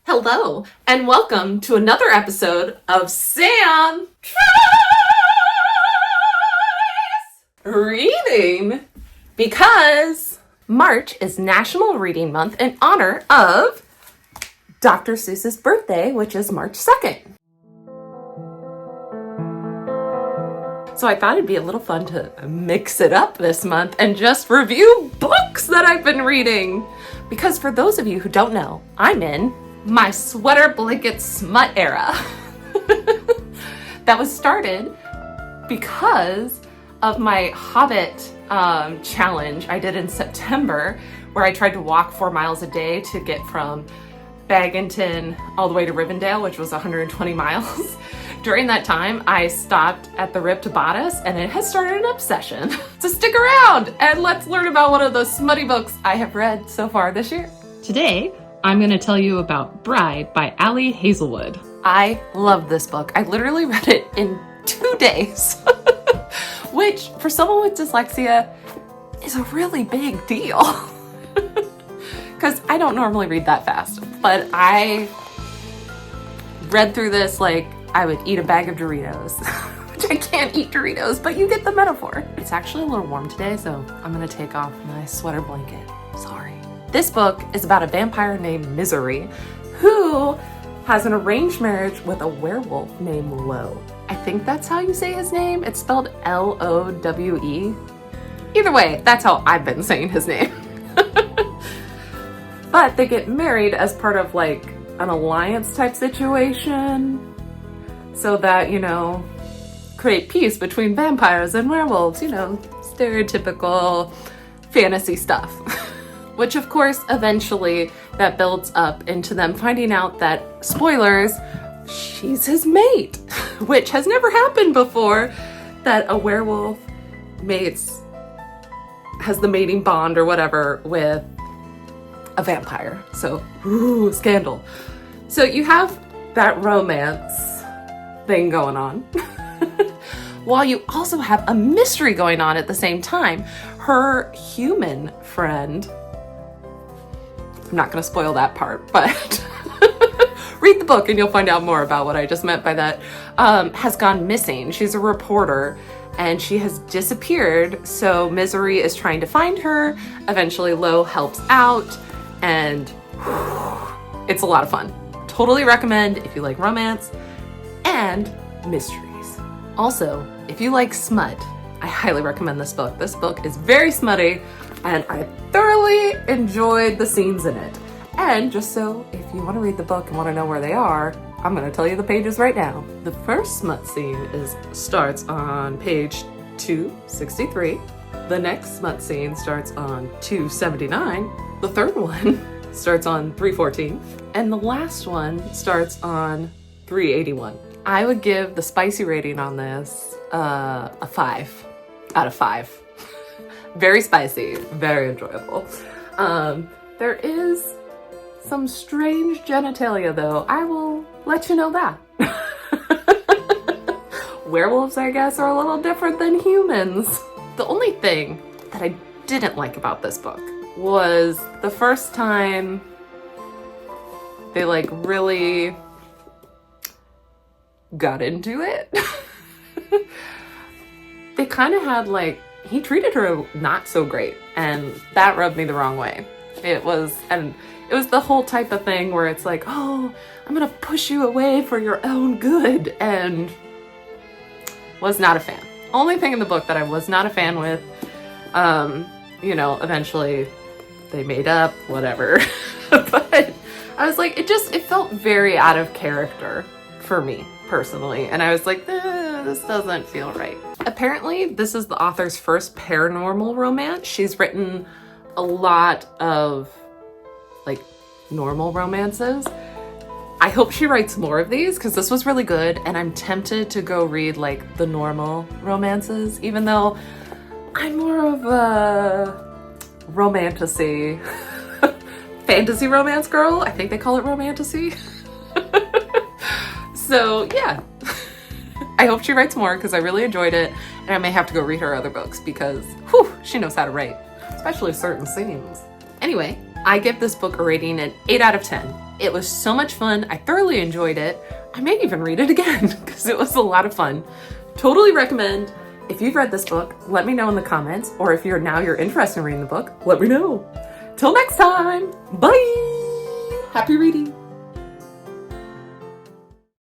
Hello, and welcome to another episode of Sam Tries Reading, because March is National Reading Month in honor of Dr. Seuss's birthday, which is March 2nd. So I thought it'd be a little fun to mix it up this month and just review books that I've been reading. Because for those of you who don't know, I'm in my sweater blanket smut era. That was started because of my Hobbit challenge I did in September, where I tried to walk 4 miles a day to get from Baginton all the way to Rivendell, which was 120 miles. During that time, I stopped at the Ripped Bodice, and it has started an obsession. So stick around and let's learn about one of those smutty books I have read so far this year. Today, I'm going to tell you about Bride by Ali Hazelwood. I love this book. I literally read it in 2 days, which for someone with dyslexia is a really big deal. Because I don't normally read that fast, but I read through this like I would eat a bag of Doritos, which I can't eat Doritos, but you get the metaphor. It's actually a little warm today, so I'm gonna take off my sweater blanket. Sorry. This book is about a vampire named Misery who has an arranged marriage with a werewolf named Lo. I think that's how you say his name. It's spelled Lowe. Either way, that's how I've been saying his name. But they get married as part of like an alliance type situation so that, create peace between vampires and werewolves, stereotypical fantasy stuff. Which of course, eventually that builds up into them finding out that, spoilers, she's his mate, which has never happened before, that a werewolf has the mating bond or whatever with a vampire. So, scandal. So you have that romance thing going on, while you also have a mystery going on at the same time. Her human friend, I'm not going to spoil that part, but read the book and you'll find out more about what I just meant by that, has gone missing. She's a reporter and she has disappeared. So Misery is trying to find her. Eventually Lo helps out, and it's a lot of fun. Totally recommend if you like romance and mysteries. Also, if you like smut, I highly recommend this book. This book is very smutty, and I thoroughly enjoyed the scenes in it. And just so if you want to read the book and want to know where they are, I'm going to tell you the pages right now. The first smut scene starts on page 263. The next smut scene starts on 279. The third one starts on 314. And the last one starts on 381. I would give the spicy rating on this a 5 out of 5. Very spicy, very enjoyable. There is some strange genitalia though. I will let you know that. Werewolves, I guess, are a little different than humans. The only thing that I didn't like about this book was the first time they really got into it. They kind of had he treated her not so great, and that rubbed me the wrong way. It was the whole type of thing where it's like, oh, I'm gonna push you away for your own good, and was not a fan. Only thing in the book that I was not a fan with, eventually they made up, whatever. But I was like, it felt very out of character for me personally. And I was like, this doesn't feel right. Apparently, this is the author's first paranormal romance. She's written a lot of normal romances. I hope she writes more of these because this was really good, and I'm tempted to go read the normal romances, even though I'm more of a romantasy, fantasy romance girl. I think they call it romantasy. So yeah, I hope she writes more because I really enjoyed it, and I may have to go read her other books because she knows how to write, especially certain scenes. Anyway, I give this book a rating an 8 out of 10. It was so much fun. I thoroughly enjoyed it. I may even read it again because it was a lot of fun. Totally recommend. If you've read this book, let me know in the comments, or if you're interested in reading the book, let me know. Till next time, bye! Happy reading!